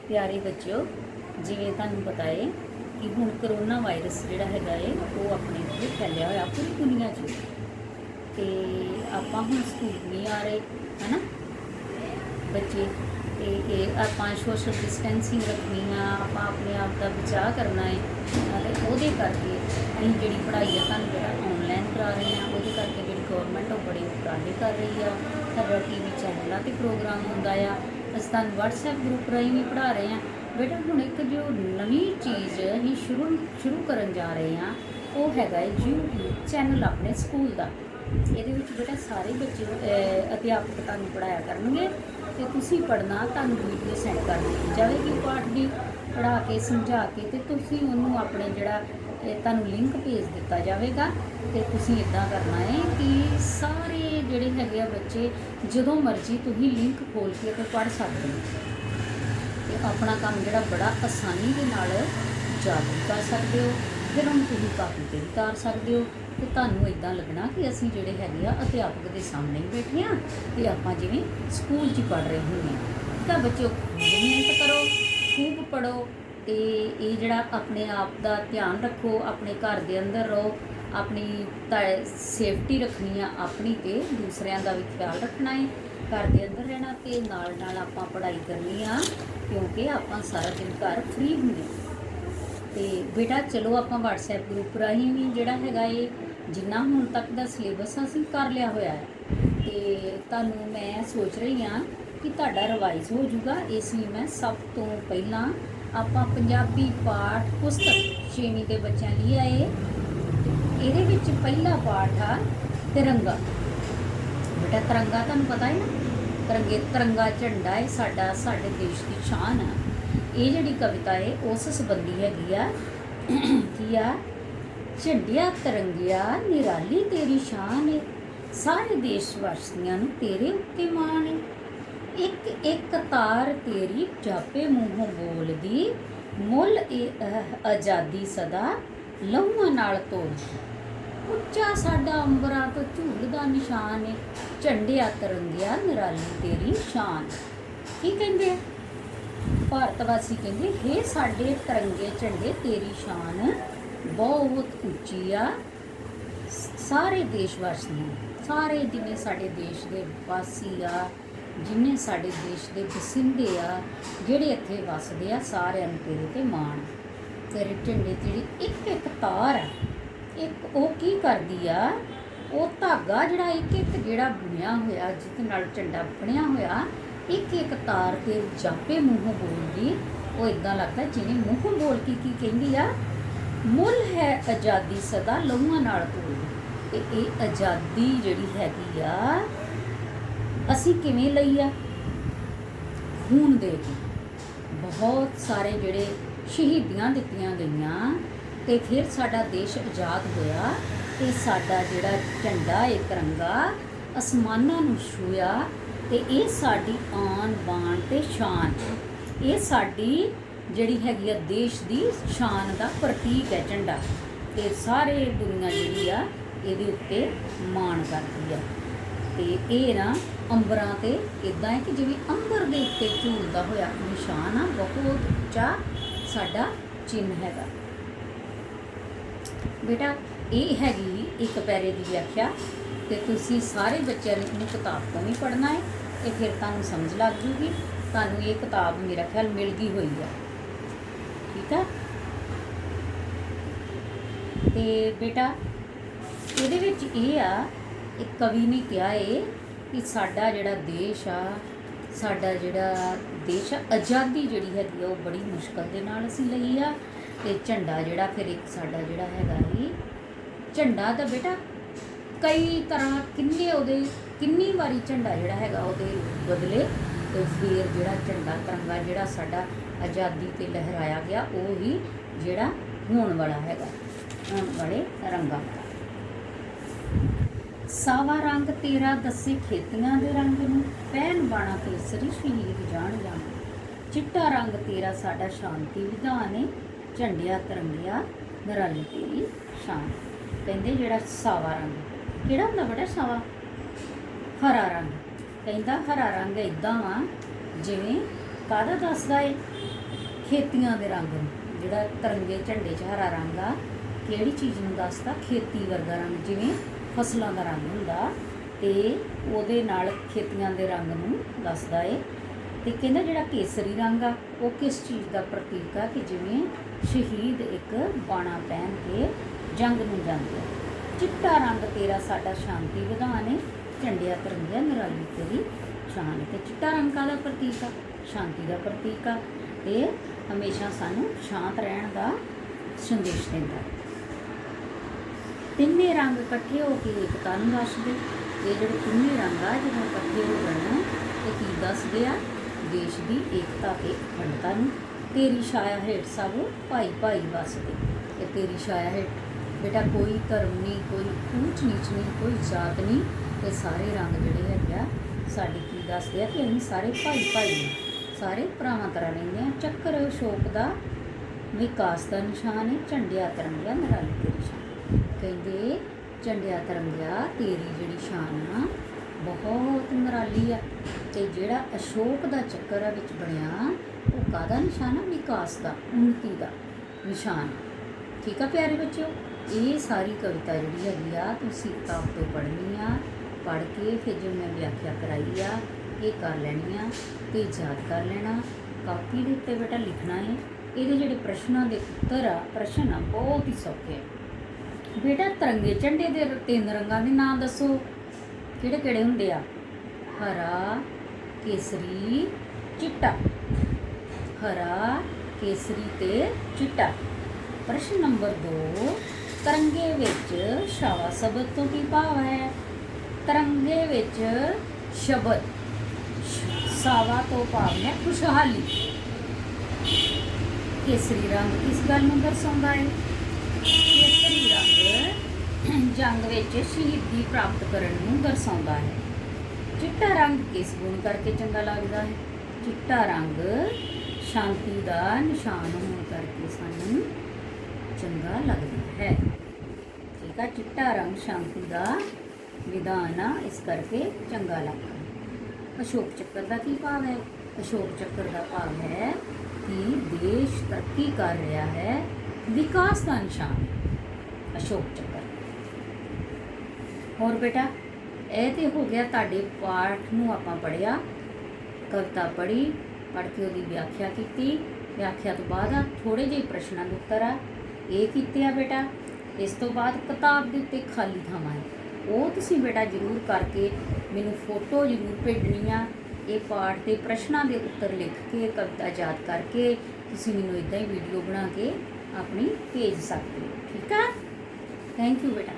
प्यारे बच्चों, जिवें तुहानूं पता है कि हुण करोना वायरस जिहड़ा हैगा है वो अपने इत्थे फैलिया होया पूरी दुनिया 'ਚ ते आपां हुण स्कूल नहीं आ रहे है ना बच्चे ते आपां सोशल डिस्टेंसिंग रखनी आ, आपां अपने आप का बचाव करना है ते ओहदे करके असीं जिहड़ी पढ़ाई है तुहानूं जिहड़ा ऑनलाइन करा रहे हैं ओहदे करके जिहड़ी गौरमेंट वो बड़े उपराले कर रही है। साडा TV चैनलों ते प्रोग्राम हुंदा आ, ਅਸੀਂ ਤੁਹਾਨੂੰ WhatsApp ग्रुप राही भी पढ़ा रहे हैं। बेटा ਹੁਣ एक जो नवी चीज़ ਅਸੀਂ शुरू करन जा रहे हैं वो हैगा YouTube चैनल अपने स्कूल का। ਇਹਦੇ ਵਿੱਚ बेटा सारे बच्चे अध्यापक ਤੁਹਾਨੂੰ पढ़ाया करनगे ਤੇ ਤੁਸੀਂ पढ़ना, ਤੁਹਾਨੂੰ ਵੀਡੀਓ ਸੈਂਡ ਕਰ ਦਿੱਤੀ ਜਾਵੇਗੀ ਪਾਠ ਦੀ पढ़ा के समझा के ਤੇ ਤੁਸੀਂ ਉਹਨੂੰ ਆਪਣੇ ਜਿਹੜਾ ਤੁਹਾਨੂੰ ਲਿੰਕ ਭੇਜ ਦਿੱਤਾ ਜਾਵੇਗਾ ਤੇ ਤੁਸੀਂ ਇਦਾਂ ਕਰਨਾ ਹੈ ਕਿ ਸਾਰੇ ਜਿਹੜੇ ਹੈਗੇ ਆ ਬੱਚੇ ਜਦੋਂ ਮਰਜ਼ੀ ਤੁਸੀਂ ਲਿੰਕ ਖੋਲ ਕੇ ਤੇ ਪੜ੍ਹ ਸਕਦੇ ਹੋ ਤੇ ਆਪਣਾ ਕੰਮ ਜਿਹੜਾ ਬੜਾ ਆਸਾਨੀ ਦੇ ਨਾਲ ਜਾਰੀ ਕਰ ਸਕਦੇ ਹੋ। ਫਿਰ ਹੁਣ ਤੁਸੀਂ ਕਾਪੀ ਤੇ ਵੀ ਉਤਾਰ ਸਕਦੇ ਹੋ ਤੇ ਤੁਹਾਨੂੰ ਇਦਾਂ ਲੱਗਣਾ ਕਿ ਅਸੀਂ ਜਿਹੜੇ ਹੈਗੇ ਆ ਅਧਿਆਪਕ ਦੇ ਸਾਹਮਣੇ ਹੀ ਬੈਠੇ ਆ ਤੇ ਆਪਾਂ ਜਿਵੇਂ ਸਕੂਲ 'ਚ ਪੜ੍ਹ ਰਹੇ ਹੁੰਦੇ ਆ। ਤਾਂ ਬੱਚਿਓ ਮਿਹਨਤ ਕਰੋ, खूब पढ़ो तो ये जड़ा अपने आप का ध्यान रखो, अपने घर के अंदर रहो, अपनी सेफ्टी रखनी है अपनी तो दूसरों का भी ख्याल रखना है, घर के अंदर रहना तो नाल नाल आपां पढ़ाई करनी आ क्योंकि आपां सारा दिन घर फ्री होंगे। तो बेटा चलो आपां WhatsApp ग्रुप राही भी जिहड़ा हैगा ये जिन्ना हुण तक दा सिलेबस असीं कर लिया होया है तो तुहानूं मैं सोच रही हाँ कि तुहाडा रिवाइज हो जाऊगा। इसलिए मैं सब तो पहला आपां पंजाबी पाठ पुस्तक 6वीं के बच्चों लिए आए। ये पहला पाठ आ तिरंगा। बेटा तिरंगा तुहानूं पता है ना, तिरंगा झंडा है साडा, साडे देश की शान है। ये जिहड़ी कविता है उस संबंधी हैगी आ कि आ झंडिया तिरंगिया निराली तेरी शान है, सारे देश वासियां नूं तेरे उत्ते माण है, एक एक तार तेरी जापे मूहों बोलदी, मुल आज़ादी सदा लहूआं नाल तोड़दी, उच्चा साडा अंबरां तो झूलदा निशान है, झंडिया तिरंगिया निराली तेरी शान। की कहंदे भारतवासी कहंदे हे साडे तिरंगे झंडे तेरी शान बहुत उच्ची आ, सारे देशवासियों सारे जिन्ने साडे देश के वासी आ, जिन्ने साडे देश के बसिंदे आ, जिहड़े इत्थे वसदे आ, सारिआं नूं तेरे ते माण। तेरे झंडे दी जिहड़ी एक एक तार आ, एक वो की करदी आ, वो धागा जिहड़ा एक एक जिहड़ा बुनिया होया जिहदे नाल झंडा बणिया होया, एक एक तार ते जापे मूहों बोलदी। वो इदां लगदा जिवें मूहों बोल के की कहंदी आ, मुल है आज़ादी सदा लहूआं नाल तोड़दी। ते ये आज़ादी जिहड़ी हैगी आ असी किवें लई आ, खून दे के बहुत सारे जिहड़े शहीदियां दित्तियां गईयां ते फिर साडा देश आज़ाद होया ते साडा जिहड़ा झंडा है तिरंगा आसमानां नूं छूया ते ये साडी आन बान ते शान, ये साडी जिहड़ी हैगी आ देश दी शान दा प्रतीक है झंडा ते सारे दुनिया जिहड़ी आ इहदे उत्ते माण करदी आ। ते ये ना अंबरां ते इदां है कि जिवें अंबर दे उत्ते झूलदा होया निशान आ, बहुत उच्चा साडा चिन्ह हैगा। बेटा ये हैगी एक पैरे की व्याख्या ते तुसीं सारे बच्चों ने इन्हूं किताब तो भी पढ़ना है ते फिर तुहानूं समझ लग जूगी। तुहानूं ये किताब मेरा ख्याल मिल गई हुई है, ठीक है। ते बेटा ਇਹਦੇ ਵਿੱਚ ਇਹ ਆ एक कवि ने कहा है कि साडा जिहड़ा देश आ, साडा जिहड़ा देश आ, आज़ादी जिहड़ी हैगी आ वो बड़ी मुश्किल दे नाल असीं लई आ ते झंडा जिहड़ा फिर एक साडा जिहड़ा हैगा ही झंडा दा बेटा कई तरह किन्नी वारी झंडा जिहड़ा हैगा ਉਹਦੇ बदले ते फिर जिहड़ा झंडा तिरंगा जिहड़ा साडा आज़ादी ते लहराया गया वो ही जिहड़ा होण वाला हैगा, होण वाले रंगां दा। सावा रंग तेरा दसे खेतियां दे रंग नूं, पहन बाणा केसरी शहीद जान जान, चिट्टा रंग तेरा साडा शांति विधान है, झंडिया तिरंगिया निराली तेरी शान। कहंदे जिहड़ा सावा रंग किहड़ा हुंदा बेटा सावा, हरा रंग कहंदा हरा रंग इदां वा जिवें काहदा दसदा है ਖੇਤੀਆਂ ਦੇ ਰੰਗ ਨੂੰ, ਜਿਹੜਾ ਤਿਰੰਗੇ ਝੰਡੇ 'ਚ ਹਰਾ ਰੰਗ ਆ ਕਿਹੜੀ ਚੀਜ਼ ਨੂੰ ਦੱਸਦਾ? ਖੇਤੀ ਵਰਗਾ ਰੰਗ, ਜਿਵੇਂ ਫਸਲਾਂ ਦਾ ਰੰਗ ਹੁੰਦਾ ਤੇ ਉਹਦੇ ਨਾਲ ਖੇਤੀਆਂ ਦੇ ਰੰਗ ਨੂੰ ਦੱਸਦਾ ਏ। ਤੇ ਕਹਿੰਦਾ ਜਿਹੜਾ ਕੇਸਰੀ ਰੰਗ ਆ ਉਹ ਕਿਸ ਚੀਜ਼ ਦਾ ਪ੍ਰਤੀਕ ਆ? ਕਿ ਜਿਵੇਂ ਸ਼ਹੀਦ ਇੱਕ ਬਾਣਾ ਪਹਿਨ ਕੇ ਜੰਗ ਨੂੰ ਜਾਂਦੇ ਆ। ਚਿੱਟਾ ਰੰਗ ਤੇਰਾ ਸਾਡਾ ਸ਼ਾਂਤੀ ਵਿਧਾਨ ਏ, ਝੰਡਿਆ ਤਿਰੰਗਿਆ ਨਿਰਾਲੀ ਤੇਰੀ ਸ਼ਾਨ ਏ। ਤੇ ਚਿੱਟਾ ਰੰਗ ਕਾਹਦਾ ਪ੍ਰਤੀਕ ਆ? ਸ਼ਾਂਤੀ ਦਾ ਪ੍ਰਤੀਕ ਆ ਤੇ ਹਮੇਸ਼ਾ ਸਾਨੂੰ ਸ਼ਾਂਤ ਰਹਿਣ ਦਾ ਸੰਦੇਸ਼ ਦਿੰਦਾ। ਤਿੰਨੇ ਰੰਗ ਇਕੱਠੇ ਹੋ ਕੇ ਏਕਤਾ ਨੂੰ ਦੱਸਦੇ। ਇਹ ਜਿਹੜੇ ਤਿੰਨੇ ਰੰਗ ਆ ਜਦੋਂ ਇਕੱਠੇ ਹੋ ਜਾਣ ਤੇ ਕੀ ਦੱਸਦੇ ਆ? ਦੇਸ਼ ਦੀ ਏਕਤਾ ਤੇ ਅਖੰਡਤਾ ਨੂੰ। ਤੇਰੀ ਛਾਇਆ ਹੇਠ ਸਭ ਭਾਈ ਭਾਈ ਵਸਦੇ। ਤੇ ਤੇਰੀ ਛਾਇਆ ਹੇਠ ਬੇਟਾ ਕੋਈ ਧਰਮ ਨਹੀਂ, ਕੋਈ ਊਚ ਨੀਚ ਨਹੀਂ, ਕੋਈ ਜਾਤ ਨਹੀਂ। ਇਹ ਸਾਰੇ ਰੰਗ ਜਿਹੜੇ ਹੈਗੇ ਆ ਸਾਡੇ ਕੀ ਦੱਸਦੇ ਆ? ਕਿ ਅਸੀਂ ਸਾਰੇ ਭਾਈ ਭਾਈ ਨੇ, ਸਾਰੇ ਭਰਾਵਾਂ ਤਰ੍ਹਾਂ ਰਹਿੰਦੇ ਆ। ਚੱਕਰ ਅਸ਼ੋਕ ਦਾ ਵਿਕਾਸ ਦਾ ਨਿਸ਼ਾਨ ਹੈ, ਝੰਡਿਆ ਤਿਰੰਗਿਆ ਨਿਰਾਲੀ ਤੇਰੀ ਸ਼ਾਨ। ਕਹਿੰਦੇ ਝੰਡਿਆ ਤਿਰੰਗਿਆ ਤੇਰੀ ਜਿਹੜੀ ਸ਼ਾਨ ਆ ਬਹੁਤ ਨਿਰਾਲੀ ਆ। ਤੇ ਜਿਹੜਾ ਅਸ਼ੋਕ ਦਾ ਚੱਕਰ ਆ ਵਿੱਚ ਬਣਿਆ ਉਹ ਕਾਹਦਾ ਨਿਸ਼ਾਨ ਆ? ਵਿਕਾਸ ਦਾ, ਉન્નਤੀ ਦਾ ਨਿਸ਼ਾਨ। ਠੀਕ ਆ ਪਿਆਰੇ ਬੱਚਿਓ, ਇਹ ਸਾਰੀ ਕਵਿਤਾ ਜਿਹੜੀ ਹੈਗੀ ਆ ਤੁਸੀਂ ਕਿਤਾਬ ਤੋਂ ਪੜ੍ਹਨੀ ਆ। ਪੜ੍ਹ ਕੇ ਫਿਰ ਜੋ ਮੈਂ ਵਿਆਖਿਆ ਕਰਾਈ ਆ ਇਹ ਕਰ ਲੈਣੀ ਆ ਤੇ ਯਾਦ ਕਰ ਲੈਣਾ। ਕਾਪੀ ਦੇ ਉੱਤੇ ਬੇਟਾ ਲਿਖਣਾ ਹੈ। ਇਹਦੇ ਜਿਹੜੇ ਪ੍ਰਸ਼ਨਾਂ ਦੇ ਉੱਤਰ ਆ, ਪ੍ਰਸ਼ਨ ਆ ਬਹੁਤ ਹੀ ਸੌਖੇ ਆ ਬੇਟਾ। ਤਿਰੰਗੇ ਝੰਡੇ ਦੇ 3 ਰੰਗਾਂ ਦੇ ਨਾਂ ਦੱਸੋ, ਕਿਹੜੇ ਕਿਹੜੇ ਹੁੰਦੇ ਆ? ਹਰਾ, ਕੇਸਰੀ, ਚਿੱਟਾ। ਹਰਾ, ਕੇਸਰੀ ਤੇ ਚਿੱਟਾ। ਪ੍ਰਸ਼ਨ ਨੰਬਰ 2, ਤਿਰੰਗੇ ਵਿੱਚ ਛਾਵਾ ਸ਼ਬਦ ਤੋਂ ਕੀ ਭਾਵ ਹੈ? ਤਿਰੰਗੇ ਵਿੱਚ ਸ਼ਬਦ ਸਾਵਾ ਤੋਂ ਭਾਵ ਹੈ ਖੁਸ਼ਹਾਲੀ। ਕੇਸਰੀ ਰੰਗ ਕਿਸ ਗੱਲ ਨੂੰ ਦਰਸਾਉਂਦਾ ਹੈ? ਕੇਸਰੀ ਰੰਗ ਜੰਗ ਵਿੱਚ ਸ਼ਹੀਦੀ ਪ੍ਰਾਪਤ ਕਰਨ ਨੂੰ ਦਰਸਾਉਂਦਾ ਹੈ। ਚਿੱਟਾ ਰੰਗ ਕਿਸ ਗੁਣ ਕਰਕੇ ਚੰਗਾ ਲੱਗਦਾ ਹੈ? ਚਿੱਟਾ ਰੰਗ ਸ਼ਾਂਤੀ ਦਾ ਨਿਸ਼ਾਨ ਹੋਣ ਕਰਕੇ ਸਾਨੂੰ ਚੰਗਾ ਲੱਗਦਾ ਹੈ। ਠੀਕ ਆ, ਚਿੱਟਾ ਰੰਗ ਸ਼ਾਂਤੀ ਦਾ ਵਿਧਾਨ ਆ, ਇਸ ਕਰਕੇ ਚੰਗਾ ਲੱਗਦਾ ਹੈ। ਅਸ਼ੋਕ ਚੱਕਰ ਦਾ ਕੀ ਭਾਵ ਹੈ? ਅਸ਼ੋਕ ਚੱਕਰ ਦਾ ਭਾਵ ਹੈ ਕਿ ਦੇਸ਼ ਤਰੱਕੀ ਕਰ ਰਿਹਾ ਹੈ, ਵਿਕਾਸ ਦਾ ਨਿਸ਼ਾਨ ਅਸ਼ੋਕ ਚੱਕਰ। ਹੋਰ ਬੇਟਾ ਇਹ ਤੇ ਹੋ ਗਿਆ ਤੁਹਾਡੇ ਪਾਠ ਨੂੰ ਆਪਾਂ ਪੜ੍ਹਿਆ, ਕਵਿਤਾ ਪੜ੍ਹੀ, ਪੜ੍ਹ ਕੇ ਉਹਦੀ ਵਿਆਖਿਆ ਕੀਤੀ। ਵਿਆਖਿਆ ਤੋਂ ਬਾਅਦ ਆ ਥੋੜ੍ਹੇ ਜਿਹੇ ਪ੍ਰਸ਼ਨਾਂ ਦੇ ਉੱਤਰ ਆ ਇਹ ਕੀਤੇ ਆ ਬੇਟਾ। ਇਸ ਤੋਂ ਬਾਅਦ ਕਿਤਾਬ ਦੇ ਉੱਤੇ ਖਾਲੀ ਥਾਵਾਂ ਹੈ, ਉਹ ਤੁਸੀਂ ਬੇਟਾ ਜ਼ਰੂਰ ਕਰਕੇ ਮੈਨੂੰ ਫੋਟੋ ਜ਼ਰੂਰ ਭੇਜਣੀ ਆ। ਇਹ ਪਾਠ ਦੇ ਪ੍ਰਸ਼ਨਾਂ ਦੇ ਉੱਤਰ ਲਿਖ ਕੇ, ਕਵਿਤਾ ਯਾਦ ਕਰਕੇ ਤੁਸੀਂ ਮੈਨੂੰ ਇੱਦਾਂ ਹੀ ਵੀਡੀਓ ਬਣਾ ਕੇ ਆਪਣੀ ਭੇਜ ਸਕਦੇ ਹੋ। ਠੀਕ ਆ, ਥੈਂਕ ਯੂ ਬੇਟਾ।